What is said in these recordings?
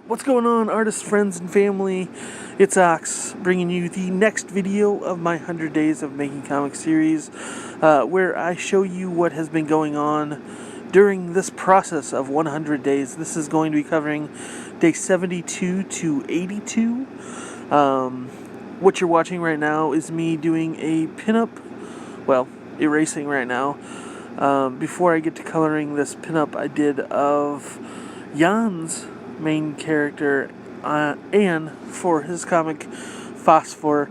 What's going on, artists, friends, and family? It's Ox, bringing you the next video of my 100 Days of Making Comics series, where I show you what has been going on during this process of 100 days. This is going to be covering day 72 to 82. What you're watching right now is me doing a pinup, erasing right now. Before I get to coloring this pinup I did of Yann's main character, Yann, for his comic Phosphor.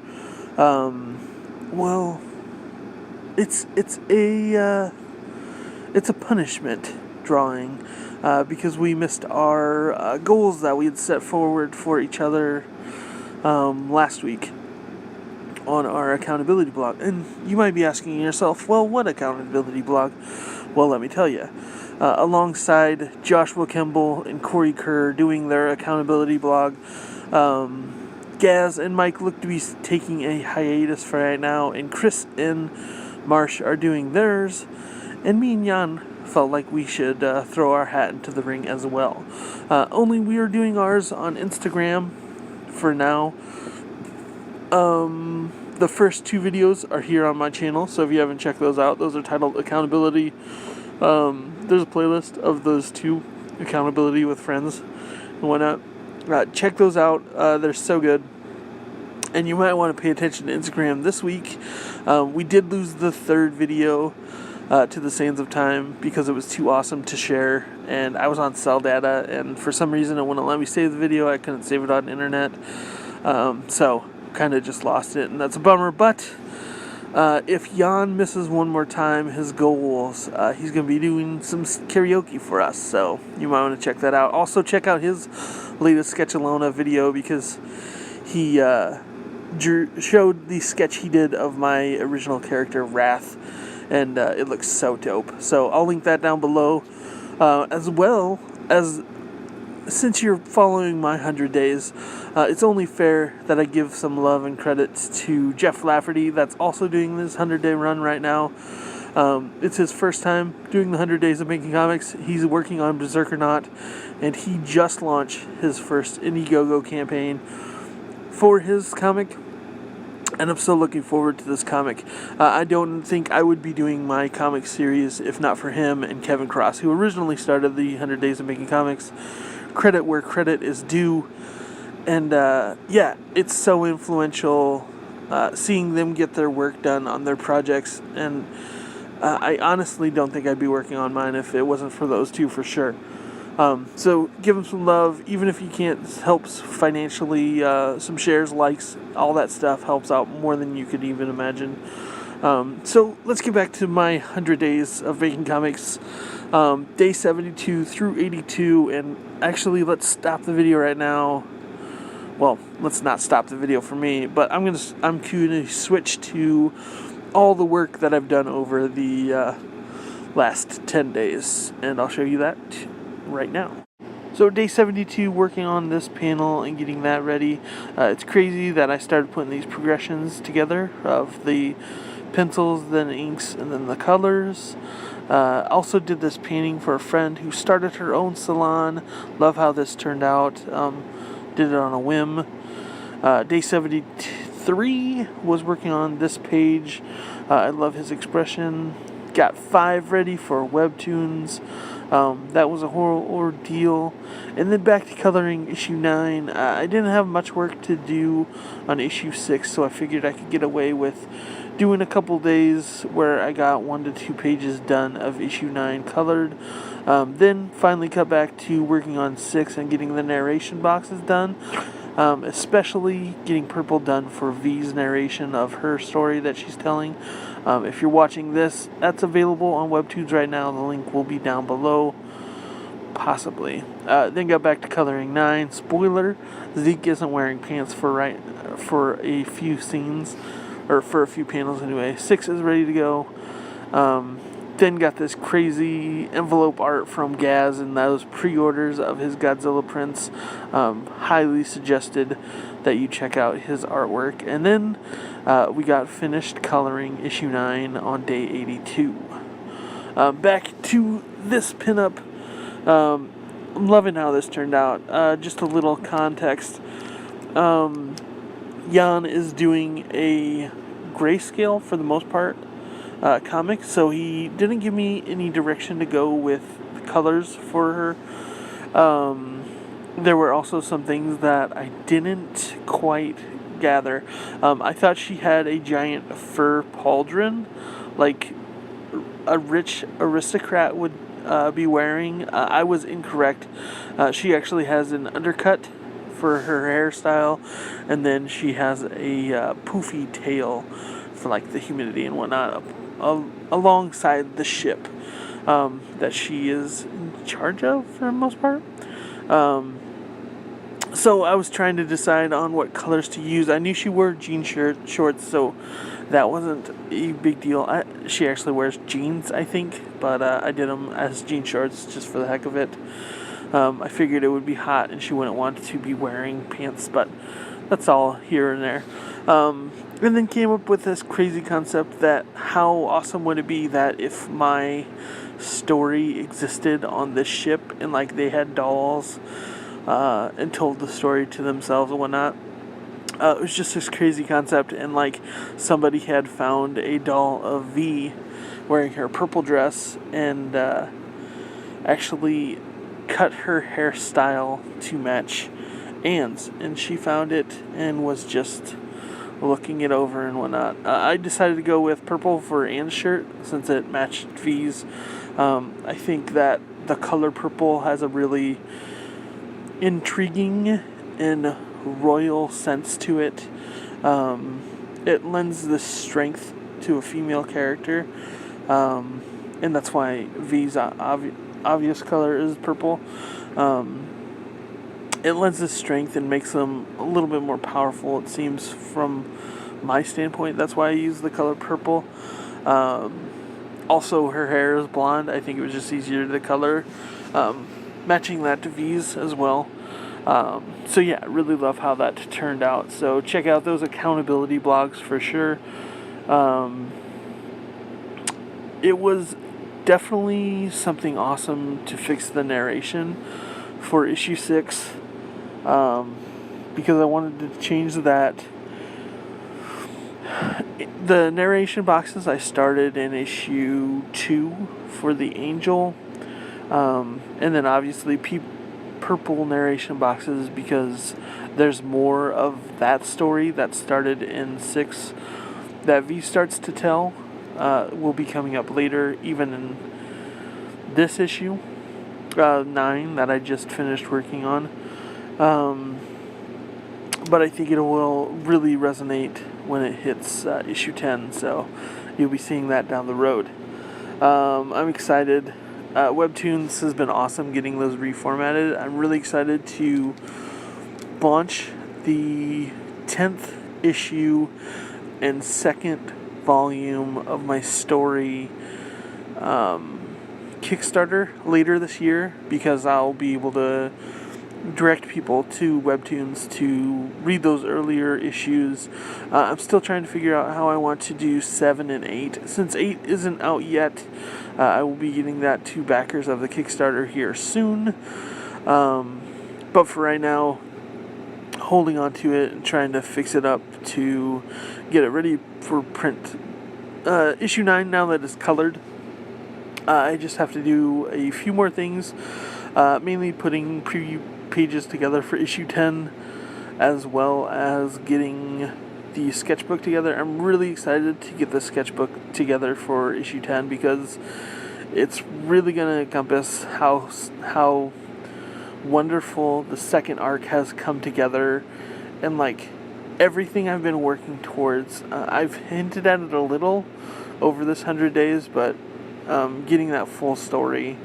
It's a punishment drawing because we missed our goals that we had set forward for each other last week on our accountability blog. And you might be asking yourself, well, what accountability blog? Well, let me tell you. Alongside Joshua Kemble and Cory Kerr doing their accountability blog, Gaz and Mike look to be taking a hiatus for right now, and Chris and Marshal are doing theirs, and me and Yann felt like we should throw our hat into the ring as well. Only we are doing ours on Instagram for now. The first two videos are here on my channel, so if you haven't checked those out, those are titled Accountability. There's a playlist of those two, accountability with friends and whatnot. Check those out. They're so good. And you might want to pay attention to Instagram this week. We did lose the third video to the Sands of Time because it was too awesome to share. And I was on cell data, and for some reason it wouldn't let me save the video. I couldn't save it on the internet. So kind of just lost it, and that's a bummer. But if Yann misses one more time his goals, he's going to be doing some karaoke for us, so you might want to check that out. Also, check out his latest Sketchalona video because he showed the sketch he did of my original character, Wrath, and it looks so dope. So I'll link that down below, as well as, since you're following my 100 days, it's only fair that I give some love and credits to Jeff Lafferty, that's also doing this 100-day run right now. It's his first time doing the 100 Days of Making Comics. He's working on Berserkernaut, and he just launched his first Indiegogo campaign for his comic, and I'm so looking forward to this comic. I don't think I would be doing my comic series if not for him and Kevin Cross, who originally started the 100 Days of Making Comics. Credit where credit is due. And it's so influential seeing them get their work done on their projects. And I honestly don't think I'd be working on mine if it wasn't for those two, for sure. So give them some love, even if you can't. Helps financially. Some shares, likes, all that stuff helps out more than you could even imagine. So let's get back to my 100 days of making comics. Day 72 through 82, and actually let's stop the video right now. Well, let's not stop the video for me, but I'm gonna switch to all the work that I've done over the last 10 days, and I'll show you that right now. So day 72, working on this panel and getting that ready. It's crazy that I started putting these progressions together of the pencils, then inks, and then the colors. Also did this painting for a friend who started her own salon. Love how this turned out. Did it on a whim. Day 73 was working on this page. I love his expression. Got 5 ready for webtoons. That was a whole ordeal. And then back to coloring issue 9. I didn't have much work to do on issue 6, so I figured I could get away with doing a couple days where I got 1 to 2 pages done of issue 9 colored. Then finally cut back to working on 6 and getting the narration boxes done. Especially getting purple done for V's narration of her story that she's telling. If you're watching this, that's available on webtoons right now. The link will be down below. Possibly. Then got back to coloring 9. Spoiler, Zeke isn't wearing pants for a few scenes, or for a few panels anyway. 6 is ready to go. Then got this crazy envelope art from Gaz and those pre-orders of his Godzilla prints. Highly suggested that you check out his artwork. And then we got finished coloring issue 9 on day 82. Back to this pinup. I'm loving how this turned out. Just a little context. Yann is doing a grayscale for the most part comic, so he didn't give me any direction to go with the colors for her. There were also some things that I didn't quite gather. I thought she had a giant fur pauldron, like a rich aristocrat would be wearing. I was incorrect. She actually has an undercut for her hairstyle, and then she has a poofy tail for like the humidity and whatnot alongside the ship that she is in charge of for the most part. So I was trying to decide on what colors to use. I knew she wore jean shorts, so that wasn't a big deal. She actually wears jeans, I think, but I did them as jean shorts just for the heck of it. I figured it would be hot and she wouldn't want to be wearing pants, but that's all here and there. And then came up with this crazy concept that how awesome would it be that if my story existed on this ship and like they had dolls and told the story to themselves and whatnot. It was just this crazy concept, and like somebody had found a doll of V wearing her purple dress and actually cut her hairstyle to match Anne's, and she found it and was just looking it over and whatnot. I decided to go with purple for Anne's shirt since it matched V's. I think that the color purple has a really intriguing and royal sense to it. It lends this strength to a female character, and that's why V's obvious color is purple. It lends this strength and makes them a little bit more powerful, it seems, from my standpoint. That's why I use the color purple. Also, her hair is blonde. I think it was just easier to color. Matching that to V's as well. So yeah, I really love how that turned out. So check out those accountability blogs for sure. It was definitely something awesome to fix the narration for issue 6. Because I wanted to change that. The narration boxes I started in issue 2 for the Angel. And then obviously purple narration boxes because there's more of that story that started in 6 that V starts to tell. Will be coming up later, even in this issue 9 that I just finished working on. But I think it will really resonate when it hits issue 10, so you'll be seeing that down the road. I'm excited. Webtoons has been awesome getting those reformatted. I'm really excited to launch the 10th issue and second volume of my story Kickstarter later this year, because I'll be able to direct people to Webtoons to read those earlier issues. I'm still trying to figure out how I want to do 7 and 8. Since 8 isn't out yet, I will be getting that to backers of the Kickstarter here soon. But for right now, holding on to it and trying to fix it up to get it ready for print. Issue 9, now that it's colored, I just have to do a few more things, mainly putting preview pages together for issue 10, as well as getting the sketchbook together. I'm really excited to get the sketchbook together for issue 10 because it's really going to encompass how wonderful the second arc has come together, and like everything I've been working towards. I've hinted at it a little over this 100 days, but getting that full story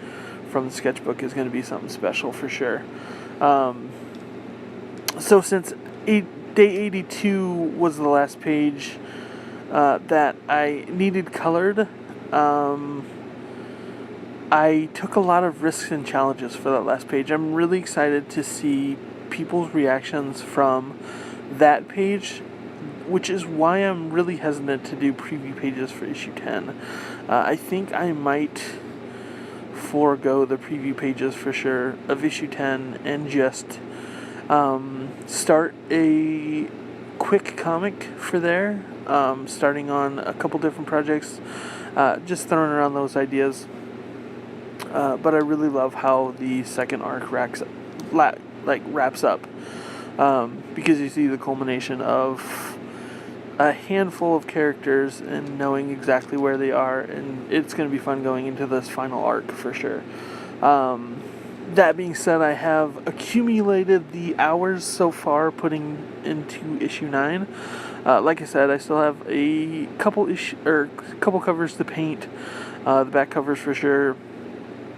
from the sketchbook is going to be something special for sure. So since day 82 was the last page that I needed colored, I took a lot of risks and challenges for that last page. I'm really excited to see people's reactions from that page, which is why I'm really hesitant to do preview pages for issue 10. I think I might forego the preview pages for sure of issue 10 and just start a quick comic for there, starting on a couple different projects, just throwing around those ideas. But I really love how the second arc wraps up, because you see the culmination of a handful of characters and knowing exactly where they are, and it's going to be fun going into this final arc for sure. That being said, I have accumulated the hours so far putting into issue 9. Like I said, I still have a couple covers to paint, the back covers for sure,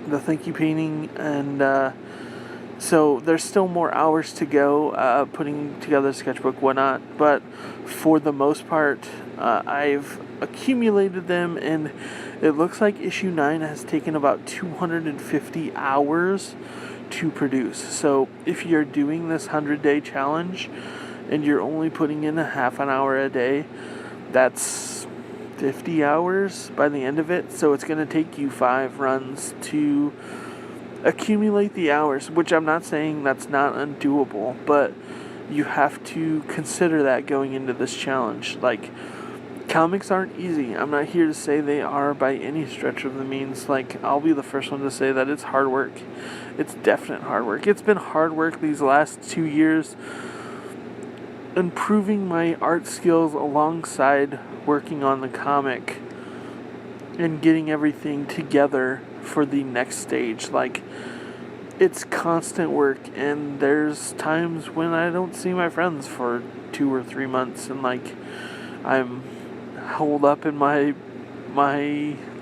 the thank you painting, and so there's still more hours to go putting together the sketchbook, whatnot, but for the most part, I've accumulated them, and it looks like issue 9 has taken about 250 hours to produce. So if you're doing this 100-day challenge and you're only putting in a half an hour a day, that's 50 hours by the end of it. So it's going to take you 5 runs to accumulate the hours, which I'm not saying that's not undoable, but you have to consider that going into this challenge. Like, comics aren't easy. I'm not here to say they are by any stretch of the means. Like, I'll be the first one to say that it's hard work. It's definite hard work. It's been hard work these last 2 years, improving my art skills alongside working on the comic and getting everything together for the next stage. Like, it's constant work, and there's times when I don't see my friends for 2 or 3 months, and like, I'm holed up in my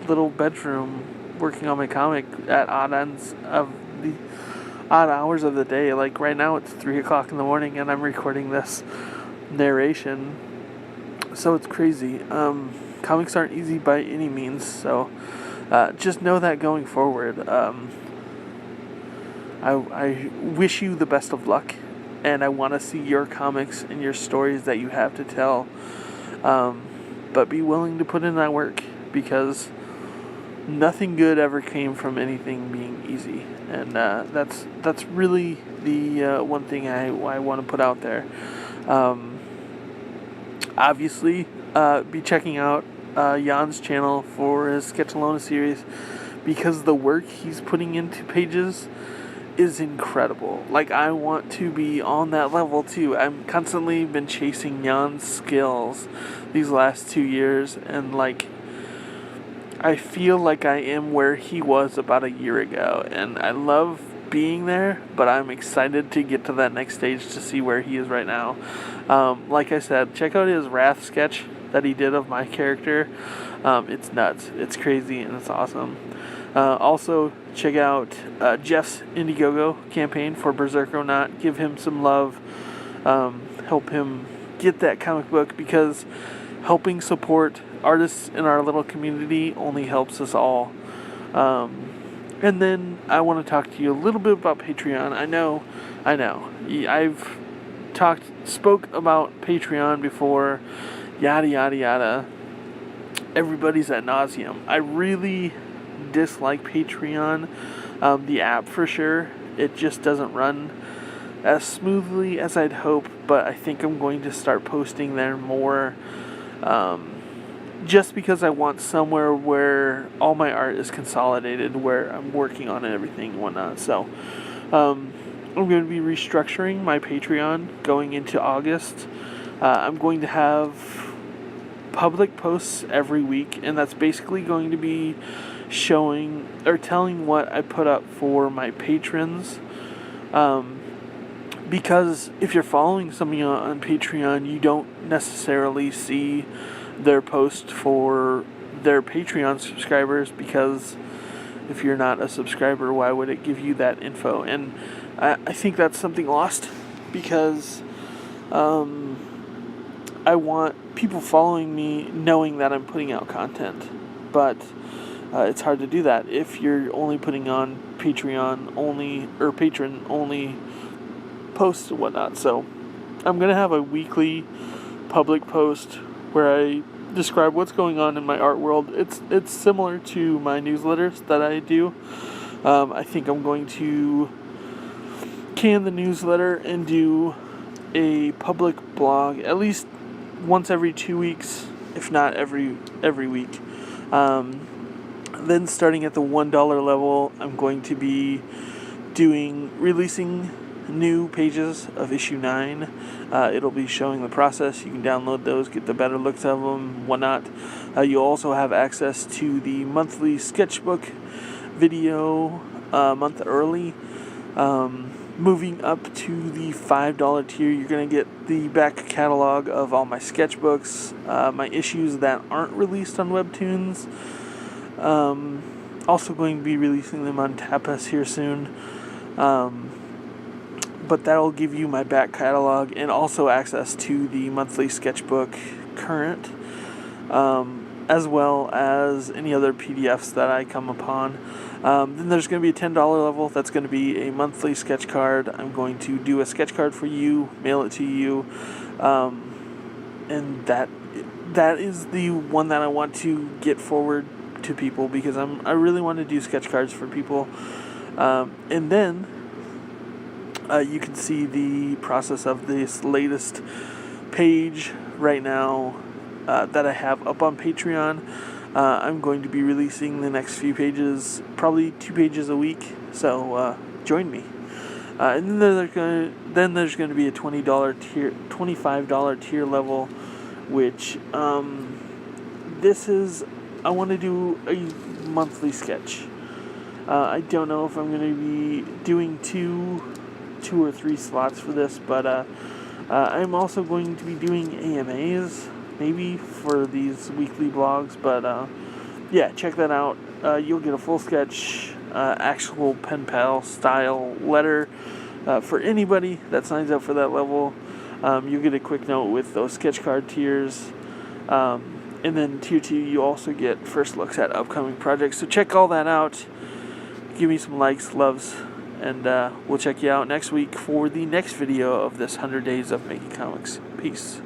little bedroom working on my comic at odd hours of the day. Like right now it's 3 o'clock in the morning and I'm recording this narration, so it's crazy. Comics aren't easy by any means, so just know that going forward. I wish you the best of luck, and I want to see your comics and your stories that you have to tell, but be willing to put in that work, because nothing good ever came from anything being easy, and that's really the one thing I want to put out there. Obviously, be checking out Yann's channel for his Sketch Alone series, because the work he's putting into pages is incredible. Like, I want to be on that level too. I'm constantly been chasing Yann's skills these last 2 years, and like, I feel like I am where he was about a year ago, and I love being there, but I'm excited to get to that next stage to see where he is right now. Like I said, check out his Wrath sketch that he did of my character. It's nuts, it's crazy, and it's awesome. Also, check out Jeff's Indiegogo campaign for Berserker. Give him some love. Help him get that comic book, because helping support artists in our little community only helps us all. And then I want to talk to you a little bit about Patreon. I know. I've spoke about Patreon before, yada yada yada. Everybody's ad nauseum. I really dislike Patreon, the app for sure. It just doesn't run as smoothly as I'd hope, but I think I'm going to start posting there more, just because I want somewhere where all my art is consolidated, where I'm working on it, everything and whatnot. So I'm going to be restructuring my Patreon going into August. I'm going to have public posts every week, and that's basically going to be showing or telling what I put up for my patrons, because if you're following somebody on Patreon, you don't necessarily see their post for their Patreon subscribers, because if you're not a subscriber, why would it give you that info? And I think that's something lost, because I want people following me knowing that I'm putting out content, but it's hard to do that if you're only putting on Patreon only or patron only posts and whatnot. So I'm gonna have a weekly public post where I describe what's going on in my art world. It's similar to my newsletters that I do, I think I'm going to can the newsletter and do a public blog at least once every 2 weeks, if not every week. Then starting at the $1 level, I'm going to be releasing new pages of issue 9. It'll be showing the process. You can download those, get the better looks of them, whatnot. You'll also have access to the monthly sketchbook video a month early. Moving up to the $5 tier, you're going to get the back catalog of all my sketchbooks, my issues that aren't released on webtoons. Also going to be releasing them on Tapas here soon. But that'll give you my back catalog and also access to the monthly sketchbook current, as well as any other PDFs that I come upon. Then there's going to be a $10 level. That's going to be a monthly sketch card. I'm going to do a sketch card for you, mail it to you, and that is the one that I want to get forward to people, because I really want to do sketch cards for people. And then you can see the process of this latest page right now that I have up on Patreon. I'm going to be releasing the next few pages, probably 2 pages a week, so join me. And then there's going to be a $25 tier level, which I want to do a monthly sketch. I don't know if I'm going to be doing two or 3 slots for this, but I'm also going to be doing AMAs, maybe, for these weekly blogs. But yeah, check that out. You'll get a full sketch, actual pen pal style letter for anybody that signs up for that level. You'll get a quick note with those sketch card tiers. And then tier 2, you also get first looks at upcoming projects. So check all that out. Give me some likes, loves, and we'll check you out next week for the next video of this 100 Days of Making Comics. Peace.